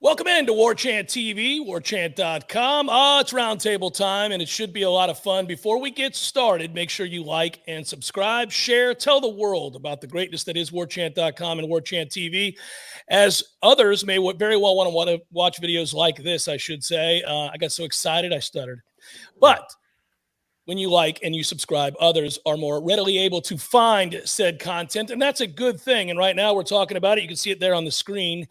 Welcome into Warchant TV, warchant.com. It's roundtable time, and it should be a lot of fun. Before we get started, make sure you like and subscribe, share, tell the world about the greatness that is warchant.com and Warchant TV, as others may very well want to watch videos like this, I should say. I got so excited, I stuttered. But when you like and you subscribe, others are more readily able to find said content, and that's a good thing. And right now we're talking about it. You can see it there on the screen.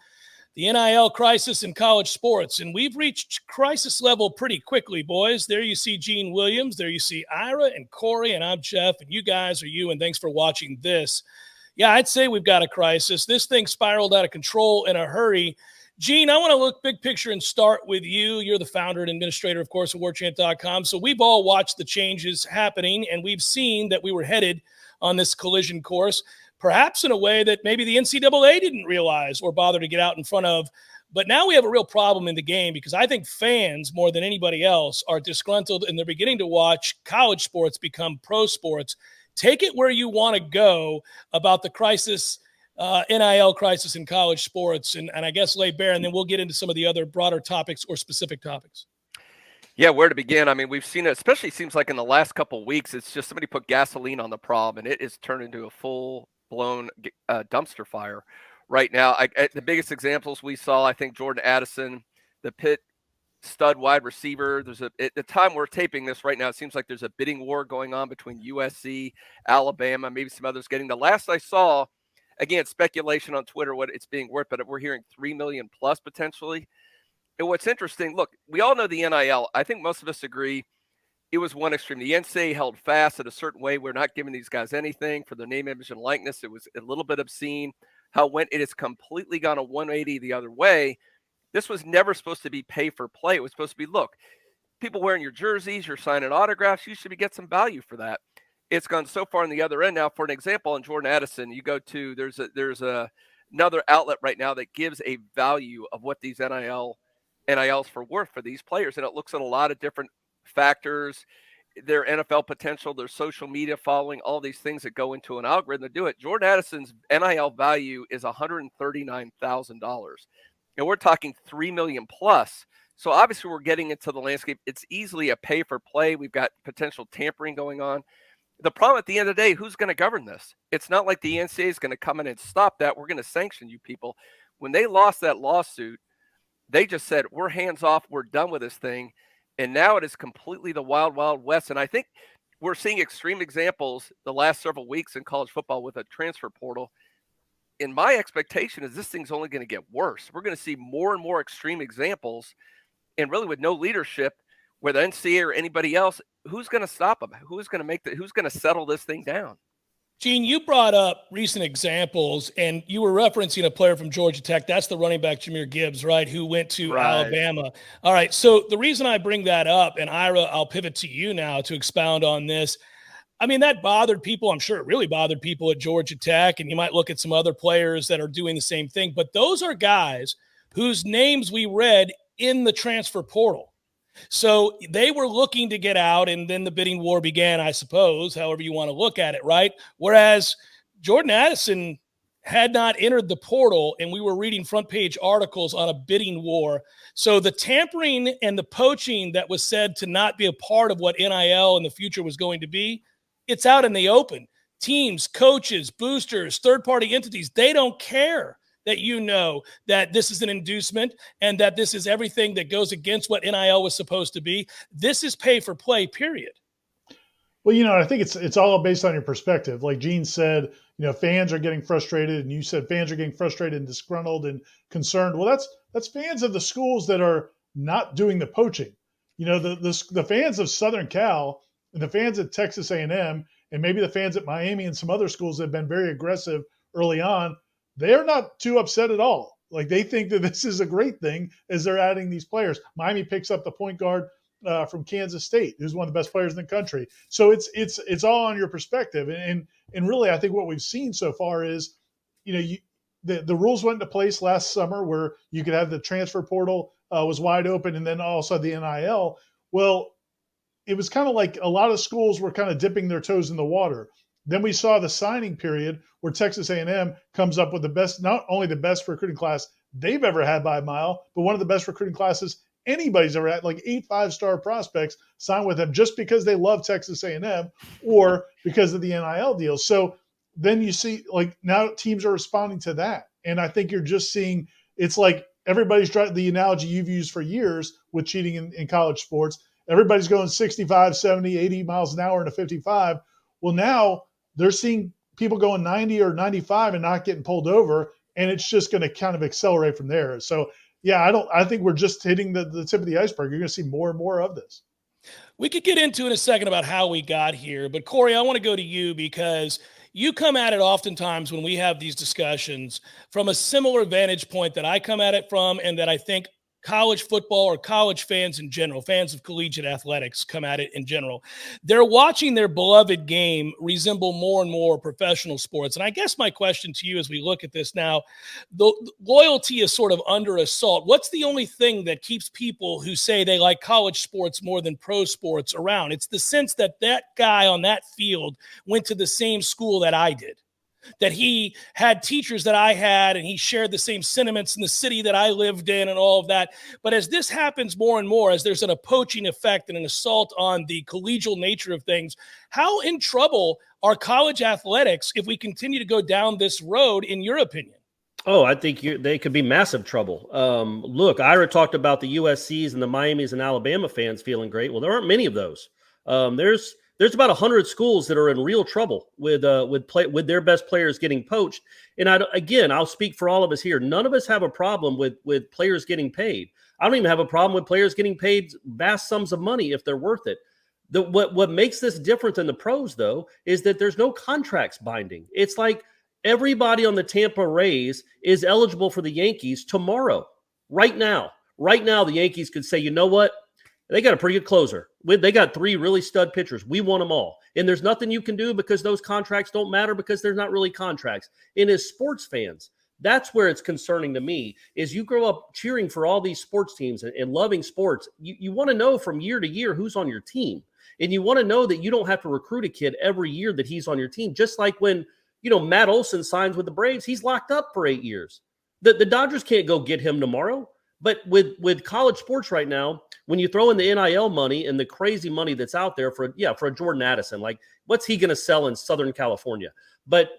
The NIL crisis in college sports, and we've reached crisis level pretty quickly, boys. There you see Gene Williams. There you see Ira and Corey, and I'm Jeff, and you guys are you, and thanks for watching this. Yeah, I'd say we've got a crisis. This thing spiraled out of control in a hurry. Gene, I want to look big picture and start with you. You're the founder and administrator, of course, of Warchant.com. So we've all watched the changes happening, and we've seen that we were headed on this collision course, perhaps in a way that maybe the NCAA didn't realize or bother to get out in front of. But now we have a real problem in the game because I think fans, more than anybody else, are disgruntled, and they're beginning to watch college sports become pro sports. Take it where you want to go about the crisis, NIL crisis in college sports, and I guess lay bare, and then we'll get into some of the other broader topics or specific topics. Yeah, where to begin? I mean, we've seen it, especially seems like in the last couple of weeks, it's just somebody put gasoline on the problem, and it is turned into a full-blown dumpster fire right now. The biggest examples we saw, I think, Jordan Addison, the Pitt stud wide receiver. At the time we're taping this right now, it seems like there's a bidding war going on between USC, Alabama, maybe some others getting. The last I saw, again, speculation on Twitter what it's being worth, but we're hearing $3 million plus potentially. And what's interesting, look, we all know the NIL. I think most of us agree it was one extreme. The NCAA held fast in a certain way. We're not giving these guys anything for their name, image, and likeness. It was a little bit obscene how it has completely gone a 180 the other way. This was never supposed to be pay for play. It was supposed to be, look, people wearing your jerseys, you're signing autographs, you should get some value for that. It's gone so far on the other end. Now, for an example, on Jordan Addison, you go to, there's another outlet right now that gives a value of what these NILs for worth for these players. And it looks at a lot of different factors, their NFL potential, their social media following, all these things that go into an algorithm to do it. Jordan Addison's NIL value is $139,000. And we're talking $3 million plus. So obviously we're getting into the landscape. It's easily a pay for play. We've got potential tampering going on. The problem at the end of the day, who's going to govern this? It's not like the NCAA is going to come in and stop that. We're going to sanction you people. When they lost that lawsuit, they just said, we're hands off. We're done with this thing. And now it is completely the wild, wild west. And I think we're seeing extreme examples the last several weeks in college football with a transfer portal. And my expectation is this thing's only going to get worse. We're going to see more and more extreme examples. And really with no leadership, whether NCAA or anybody else, who's going to stop them? Who's going to settle this thing down? Gene, you brought up recent examples, and you were referencing a player from Georgia Tech. That's the running back, Jahmyr Gibbs, right, who went to Alabama. All right, so the reason I bring that up, and Ira, I'll pivot to you now to expound on this. I mean, that bothered people. I'm sure it really bothered people at Georgia Tech, and you might look at some other players that are doing the same thing. But those are guys whose names we read in the transfer portal. So they were looking to get out, and then the bidding war began, I suppose, however you want to look at it, right? Whereas Jordan Addison had not entered the portal, and we were reading front page articles on a bidding war. So the tampering and the poaching that was said to not be a part of what NIL in the future was going to be, it's out in the open. Teams, coaches, boosters, third-party entities, they don't care that you know that this is an inducement and that this is everything that goes against what NIL was supposed to be. This is pay for play, period. Well, I think it's all based on your perspective. Like Gene said, fans are getting frustrated, and you said fans are getting frustrated and disgruntled and concerned. Well, that's fans of the schools that are not doing the poaching. The fans of Southern Cal and the fans at Texas A&M and maybe the fans at Miami and some other schools that have been very aggressive early on, they're not too upset at all. Like, they think that this is a great thing as they're adding these players. Miami picks up the point guard from Kansas State, who's one of the best players in the country. So it's all on your perspective. And really, I think what we've seen so far is, the rules went into place last summer where you could have the transfer portal was wide open, and then also the NIL. Well, it was kind of like a lot of schools were kind of dipping their toes in the water. Then we saw the signing period where Texas A&M comes up with the best, not only the best recruiting class they've ever had by a mile, but one of the best recruiting classes anybody's ever had. Like 8 5-star prospects signed with them just because they love Texas A&M or because of the NIL deal. So then you see, like, now teams are responding to that. And I think you're just seeing, it's like everybody's trying, the analogy you've used for years with cheating in college sports, everybody's going 65, 70, 80 miles an hour in a 55. Well, now they're seeing people going 90 or 95 and not getting pulled over, and it's just going to kind of accelerate from there. So, yeah, I think we're just hitting the tip of the iceberg. You're going to see more and more of this. We could get into in a second about how we got here, but Corey, I want to go to you because you come at it oftentimes when we have these discussions from a similar vantage point that I come at it from, and that I think college football or college fans in general, fans of collegiate athletics, come at it in general. They're watching their beloved game resemble more and more professional sports. And I guess my question to you as we look at this now, the loyalty is sort of under assault. What's the only thing that keeps people who say they like college sports more than pro sports around? It's the sense that that guy on that field went to the same school that I did, that he had teachers that I had, and he shared the same sentiments in the city that I lived in and all of that. But as this happens more and more, as there's a poaching effect and an assault on the collegial nature of things, how in trouble are college athletics if we continue to go down this road, in your opinion? Oh, I think they could be massive trouble. Look, Ira talked about the USCs and the Miamis and Alabama fans feeling great. Well, there aren't many of those. There's about 100 schools that are in real trouble with their best players getting poached. And I'll speak for all of us here. None of us have a problem with players getting paid. I don't even have a problem with players getting paid vast sums of money if they're worth it. What makes this different than the pros, though, is that there's no contracts binding. It's like everybody on the Tampa Rays is eligible for the Yankees tomorrow, right now. Right now, the Yankees could say, you know what? They got a pretty good closer. They got 3 really stud pitchers. We want them all. And there's nothing you can do because those contracts don't matter because they're not really contracts. And as sports fans, that's where it's concerning to me, is you grow up cheering for all these sports teams and loving sports. You want to know from year to year who's on your team. And you want to know that you don't have to recruit a kid every year that he's on your team. Just like when, Matt Olson signs with the Braves, he's locked up for 8 years. The Dodgers can't go get him tomorrow. But with college sports right now, when you throw in the NIL money and the crazy money that's out there for a Jordan Addison, like what's he going to sell in Southern California? But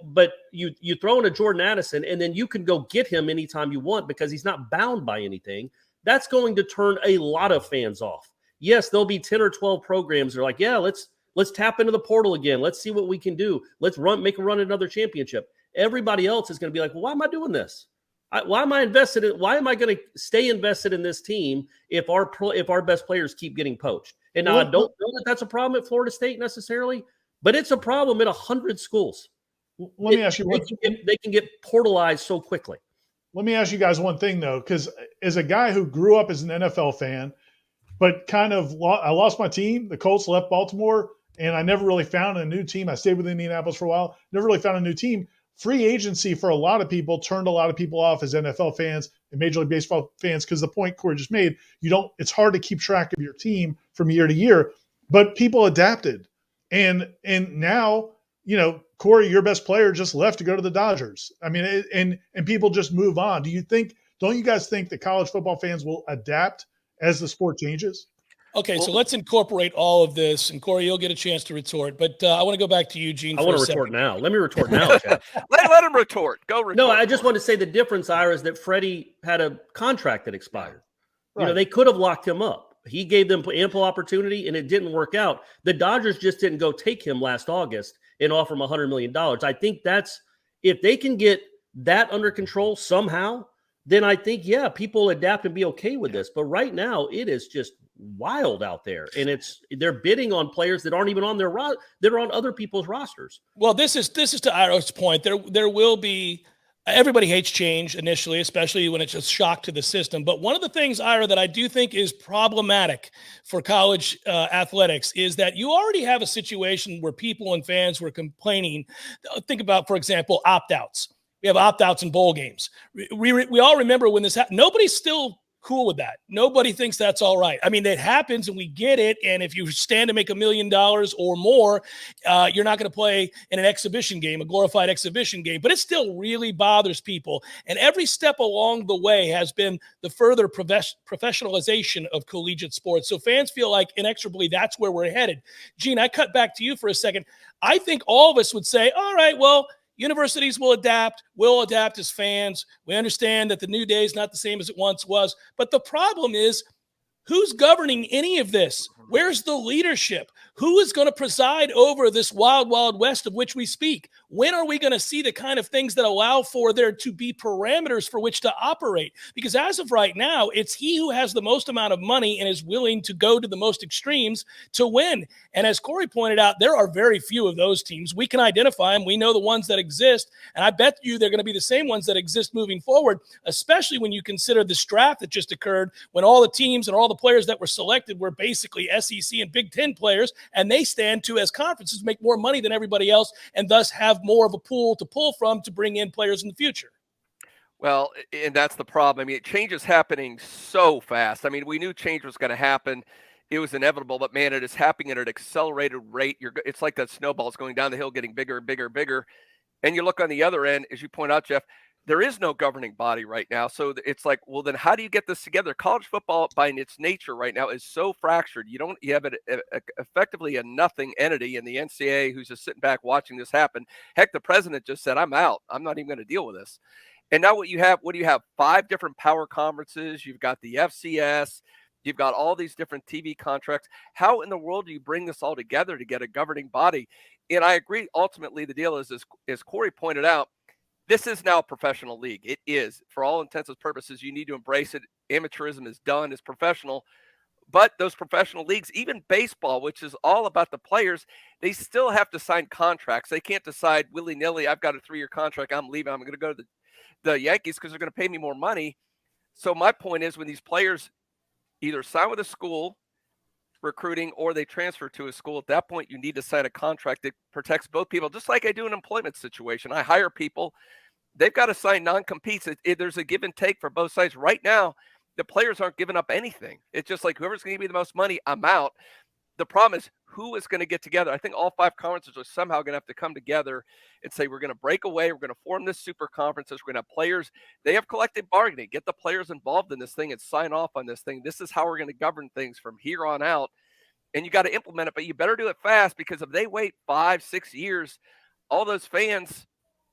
you throw in a Jordan Addison and then you can go get him anytime you want because he's not bound by anything. That's going to turn a lot of fans off. Yes, there'll be 10 or 12 programs that are like, yeah, let's tap into the portal again. Let's see what we can do. Let's make a run at another championship. Everybody else is going to be like, well, why am I doing this? Why am I invested in? Why am I going to stay invested in this team if our best players keep getting poached? And now I don't know that that's a problem at Florida State necessarily, but it's a problem at 100 schools. Let me ask you one thing. They can get portalized so quickly. Let me ask you guys one thing though, because as a guy who grew up as an NFL fan, but I lost my team. The Colts left Baltimore, and I never really found a new team. I stayed with Indianapolis for a while. Never really found a new team. Free agency for a lot of people turned a lot of people off as NFL fans and Major League Baseball fans because the point Corey just made, it's hard to keep track of your team from year to year, but people adapted. And now, Corey, your best player just left to go to the Dodgers. I mean, and people just move on. Don't you guys think that college football fans will adapt as the sport changes? Okay, so let's incorporate all of this, and Corey, you'll get a chance to retort. But I want to go back to you, Gene. I want to retort now. Let me retort now, Chad. let him retort. Go retort. No, I just want to say the difference, Ira, is that Freddie had a contract that expired. Right. They could have locked him up. He gave them ample opportunity, and it didn't work out. The Dodgers just didn't go take him last August and offer him $100 million. I think if they can get that under control somehow, then I think, people adapt and be okay with this. But right now, it is just wild out there, and they're bidding on players that aren't even on that are on other people's rosters. Well, this is to Ira's point. There will be. Everybody hates change initially, especially when it's a shock to the system. But one of the things, Ira, that I do think is problematic for college athletics is that you already have a situation where people and fans were complaining. Think about, for example, opt-outs. We have opt-outs in bowl games. We all remember when this happened. Nobody's still cool with that. Nobody thinks that's all right. I mean, it happens and we get it. And if you stand to make $1 million or more, you're not going to play in an exhibition game, a glorified exhibition game, but it still really bothers people. And every step along the way has been the further professionalization of collegiate sports. So fans feel like inexorably that's where we're headed. Gene, I cut back to you for a second. I think all of us would say, all right, well, universities will adapt. We'll adapt as fans. We understand that the new day is not the same as it once was. But the problem is, who's governing any of this? Where's the leadership? Who is going to preside over this wild, wild west of which we speak? When are we going to see the kind of things that allow for there to be parameters for which to operate? Because as of right now, it's he who has the most amount of money and is willing to go to the most extremes to win. And as Corey pointed out, there are very few of those teams. We can identify them. We know the ones that exist. And I bet you they're going to be the same ones that exist moving forward, especially when you consider this draft that just occurred, when all the teams and all the players that were selected were basically SEC and Big Ten players, and they stand to, as conferences, make more money than everybody else and thus have more of a pool to pull from to bring in players in the future. Well, and that's the problem. I mean, change is happening so fast. I mean, we knew change was going to happen. It was inevitable, but man, it is happening at an accelerated rate. It's like that snowball is going down the hill, getting bigger and bigger and bigger. And you look on the other end, as you point out, Jeff, there is no governing body right now. So it's like, well, then how do you get this together? College football, by its nature right now, is so fractured. You have effectively a nothing entity in the NCAA who's just sitting back watching this happen. Heck, the president just said, I'm out. I'm not even going to deal with this. And now what do you have? 5 different power conferences. You've got the FCS. You've got all these different TV contracts. How in the world do you bring this all together to get a governing body? And I agree. Ultimately, the deal is, as Corey pointed out, this is now a professional league. It is. For all intents and purposes, you need to embrace it. Amateurism is done. It's professional. But those professional leagues, even baseball, which is all about the players, they still have to sign contracts. They can't decide willy-nilly, I've got a 3-year contract, I'm leaving, I'm going to go to the Yankees because they're going to pay me more money. So my point is, when these players either sign with a school, recruiting, or they transfer to a school, at that point you need to sign a contract that protects both people, just like I do in an employment situation. I hire people, they've got to sign non-competes. There's a give and take for both sides. Right now, the players aren't giving up anything. It's just like, whoever's going to give me the most money, I'm out. The problem is, who is going to get together? I think all 5 conferences are somehow going to have to come together and say, we're going to break away. We're going to form this super conferences. We're going to have players. They have collective bargaining. Get the players involved in this thing and sign off on this thing. This is how we're going to govern things from here on out. And you got to implement it, but you better do it fast, because if they wait 5-6 years, all those fans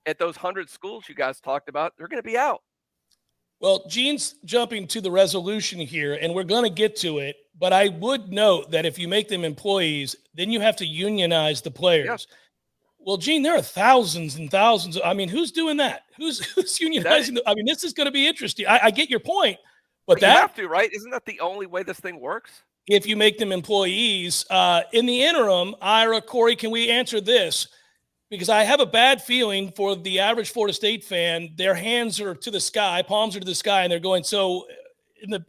at those 100 schools you guys talked about, they're going to be out. Well, Gene's jumping to the resolution here, and we're going to get to it. But I would note that if you make them employees, then you have to unionize the players. Yeah. Well, Gene, there are thousands and thousands. I mean, who's doing that? Who's unionizing? I mean, this is going to be interesting. I get your point, but you have to, right? Isn't that the only way this thing works? If you make them employees. In the interim, Ira, Corey, can we answer this? Because I have a bad feeling for the average Florida State fan. Their hands are to the sky, palms are to the sky, and they're going, so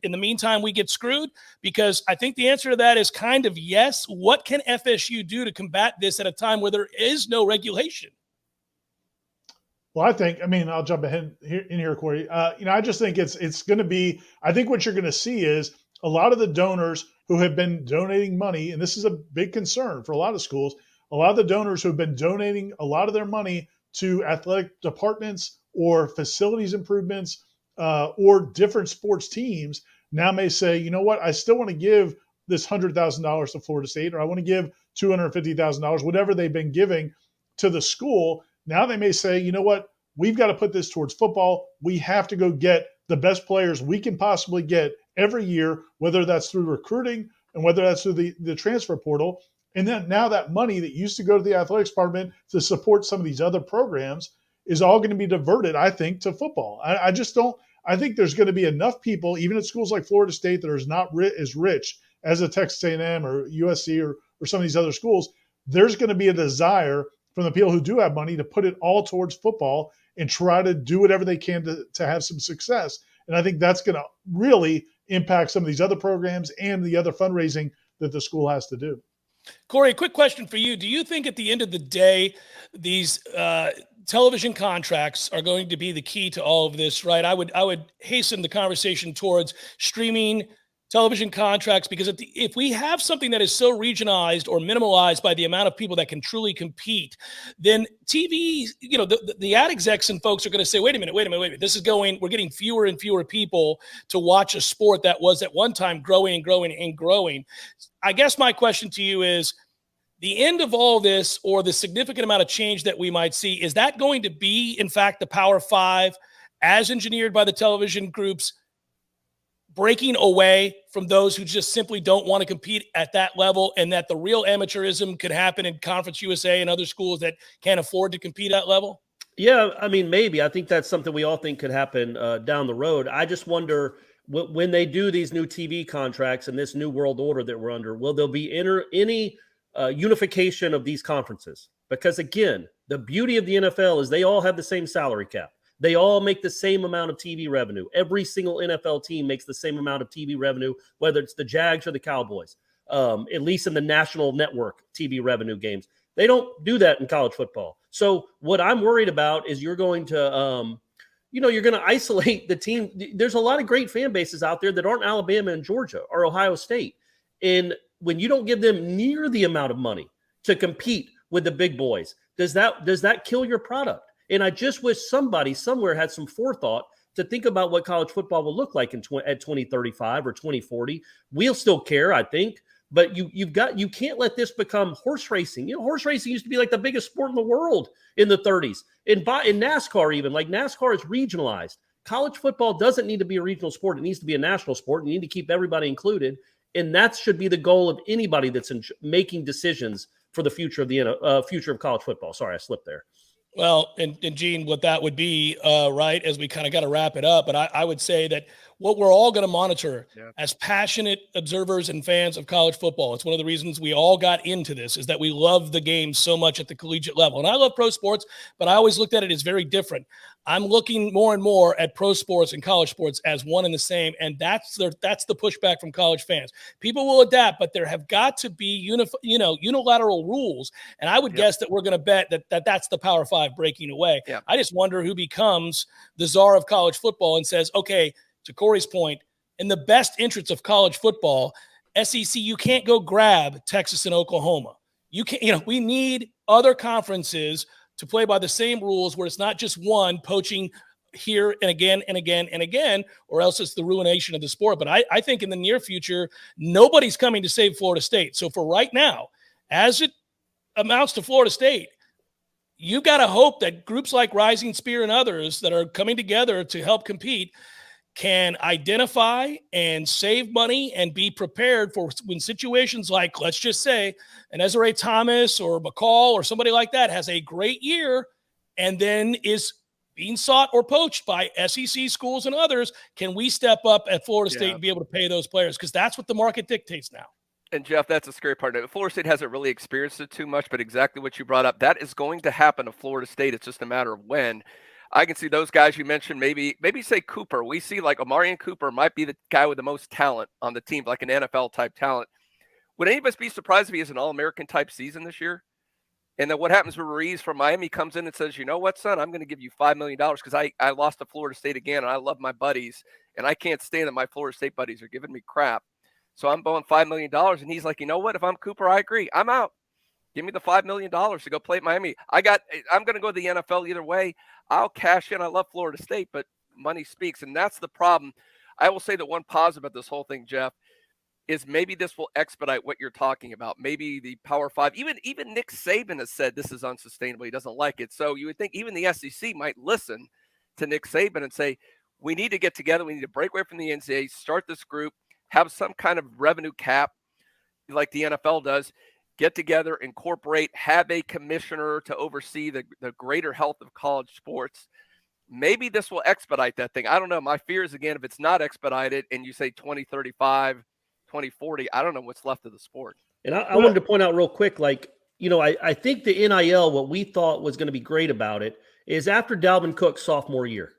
in the meantime, we get screwed? Because I think the answer to that is kind of yes. What can FSU do to combat this at a time where there is no regulation? Well, I'll jump ahead in here, Corey. I just think it's going to be, I think what you're going to see is a lot of the donors who have been donating money, and this is a big concern for a lot of schools, a lot of the donors who have been donating a lot of their money to athletic departments or facilities improvements or different sports teams now may say, you know what, I still want to give this $100,000 to Florida State, or I want to give $250,000, whatever they've been giving to the school. Now they may say, you know what, we've got to put this towards football. We have to go get the best players we can possibly get every year, whether that's through recruiting and whether that's through the transfer portal. And then now that money that used to go to the athletics department to support some of these other programs is all going to be diverted, I think, to football. I think there's going to be enough people, even at schools like Florida State, that are not as rich as a Texas A&M or USC or some of these other schools. There's going to be a desire from the people who do have money to put it all towards football and try to do whatever they can to have some success. And I think that's going to really impact some of these other programs and the other fundraising that the school has to do. Corey, a quick question for you. Do you think at the end of the day, these television contracts are going to be the key to all of this, right? I would hasten the conversation towards streaming television contracts, because if we have something that is so regionalized or minimalized by the amount of people that can truly compete, then TV, the ad execs and folks are going to say, wait a minute. We're getting fewer and fewer people to watch a sport that was at one time growing and growing and growing. I guess my question to you is, the end of all this, or the significant amount of change that we might see, is that going to be, in fact, the Power Five as engineered by the television groups, breaking away from those who just simply don't want to compete at that level, and that the real amateurism could happen in Conference USA and other schools that can't afford to compete at that level? Yeah, I mean, maybe. I think that's something we all think could happen down the road. I just wonder, when they do these new TV contracts and this new world order that we're under, will there be any unification of these conferences? Because again, the beauty of the NFL is they all have the same salary cap. They all make the same amount of TV revenue. Every single NFL team makes the same amount of TV revenue, whether it's the Jags or the Cowboys, at least in the national network TV revenue games. They don't do that in college football. So what I'm worried about is you're going to, you're going to isolate the team. There's a lot of great fan bases out there that aren't Alabama and Georgia or Ohio State. And when you don't give them near the amount of money to compete with the big boys, does that kill your product? And I just wish somebody somewhere had some forethought to think about what college football will look like at 2035 or 2040. We'll still care, I think, but you can't let this become horse racing. Horse racing used to be like the biggest sport in the world in the 30s. In NASCAR, even, like NASCAR is regionalized. College football doesn't need to be a regional sport. It needs to be a national sport. You need to keep everybody included. And that should be the goal of anybody that's making decisions for the future of the future of college football. Sorry, I slipped there. Well, and Gene, what that would be, right, as we kind of got to wrap it up, but I would say that what we're all going to monitor as passionate observers and fans of college football, it's one of the reasons we all got into this, is that we love the game so much at the collegiate level. And I love pro sports, but I always looked at it as very different. I'm looking more and more at pro sports and college sports as one and the same, and that's the pushback from college fans. People will adapt, but there have got to be unilateral rules, and I would guess that we're going to bet that's the Power Five breaking away. Yeah. I just wonder who becomes the czar of college football and says, okay, to Corey's point, in the best interests of college football, SEC, you can't go grab Texas and Oklahoma. You can't. We need other conferences to play by the same rules, where it's not just one poaching here and again and again and again, or else it's the ruination of the sport. But I think in the near future, nobody's coming to save Florida State. So for right now, as it amounts to Florida State, you got to hope that groups like Rising Spear and others that are coming together to help compete can identify and save money and be prepared for when situations like, let's just say, an Ezra Thomas or McCall or somebody like that has a great year and then is being sought or poached by SEC schools and others. Can we step up at Florida State and be able to pay those players? Because that's what the market dictates now. And Jeff, that's a scary part of it. Florida State hasn't really experienced it too much, but exactly what you brought up, that is going to happen to Florida State. It's just a matter of when. I can see those guys you mentioned, maybe say Cooper. We see like Amarian Cooper might be the guy with the most talent on the team, like an NFL type talent. Would any of us be surprised if he has an All-American type season this year? And then what happens when Ruiz from Miami comes in and says, you know what, son, I'm going to give you $5 million because I lost to Florida State again, and I love my buddies, and I can't stand that my Florida State buddies are giving me crap. So I'm going $5 million. And he's like, you know what, if I'm Cooper, I agree. I'm out. Give me the $5 million to go play at Miami. I'm going to go to the NFL either way. I'll cash in. I love Florida State, but money speaks. And that's the problem. I will say that one positive about this whole thing, Jeff, is maybe this will expedite what you're talking about. Maybe the Power Five, even Nick Saban has said this is unsustainable. He doesn't like it. So you would think even the SEC might listen to Nick Saban and say, we need to get together. We need to break away from the NCAA, start this group, have some kind of revenue cap like the NFL does, get together, incorporate, have a commissioner to oversee the greater health of college sports. Maybe this will expedite that thing. I don't know. My fear is, again, if it's not expedited and you say 2035, 2040, I don't know what's left of the sport. And I wanted to point out real quick, I think the NIL, what we thought was going to be great about it is after Dalvin Cook's sophomore year.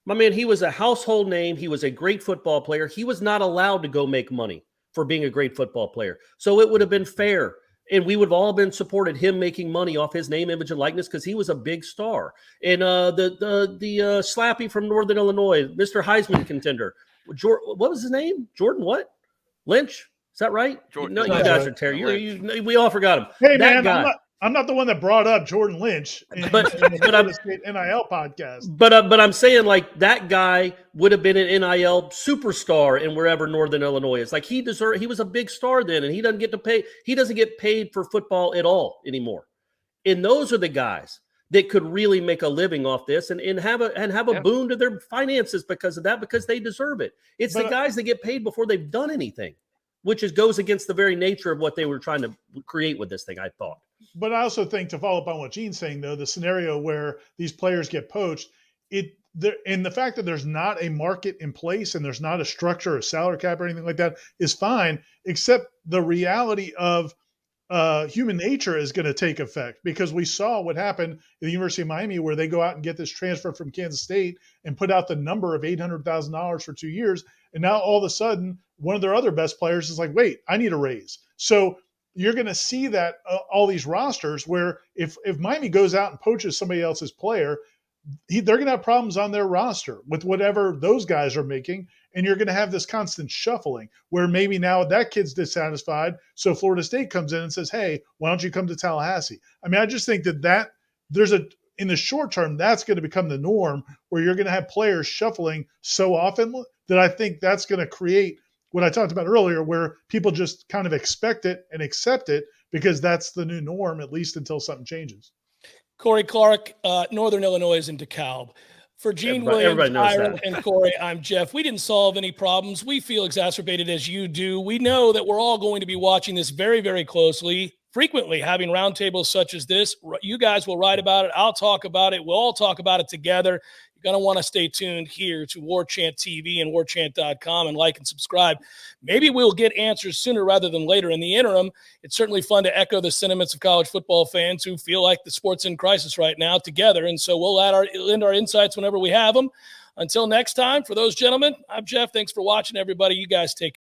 My man, he was a household name. He was a great football player. He was not allowed to go make money for being a great football player. So it would have been fair. And we would have all been supported him making money off his name, image, and likeness because he was a big star. And the Slappy from Northern Illinois, Mr. Heisman contender, what was his name? Jordan what? Lynch? Is that right? Jordan, no, you guys are terrible. We all forgot him. Hey, that man, guy. I'm not the one that brought up Jordan Lynch in the Florida State NIL podcast. But I'm saying, like, that guy would have been an NIL superstar in wherever Northern Illinois is. Like, he was a big star then, and he doesn't get paid for football at all anymore. And those are the guys that could really make a living off this and have a boon to their finances because of that, because they deserve it. It's the guys that get paid before they've done anything, which goes against the very nature of what they were trying to create with this thing, I thought. But I also think, to follow up on what Gene's saying, though, the scenario where these players get poached, and the fact that there's not a market in place and there's not a structure or salary cap or anything like that is fine, except the reality of human nature is going to take effect, because we saw what happened at the University of Miami, where they go out and get this transfer from Kansas State and put out the number of $800,000 for 2 years. And now all of a sudden, one of their other best players is like, wait, I need a raise. So you're going to see that all these rosters where if Miami goes out and poaches somebody else's player, they're going to have problems on their roster with whatever those guys are making. And you're going to have this constant shuffling where maybe now that kid's dissatisfied. So Florida State comes in and says, hey, why don't you come to Tallahassee? I mean, I just think that in the short term, that's going to become the norm, where you're going to have players shuffling so often that I think that's going to create what I talked about earlier, where people just kind of expect it and accept it because that's the new norm, at least until something changes. Corey Clark, Northern Illinois in DeKalb. For Gene Williams, Ira, and Corey, I'm Jeff. We didn't solve any problems. We feel exacerbated as you do. We know that we're all going to be watching this very, very closely, frequently having roundtables such as this. You guys will write about it. I'll talk about it. We'll all talk about it together. You're going to want to stay tuned here to Warchant TV and warchant.com and like and subscribe. Maybe we'll get answers sooner rather than later. In the interim, it's certainly fun to echo the sentiments of college football fans who feel like the sport's in crisis right now together. And so we'll lend our insights whenever we have them. Until next time, for those gentlemen, I'm Jeff. Thanks for watching, everybody. You guys take care.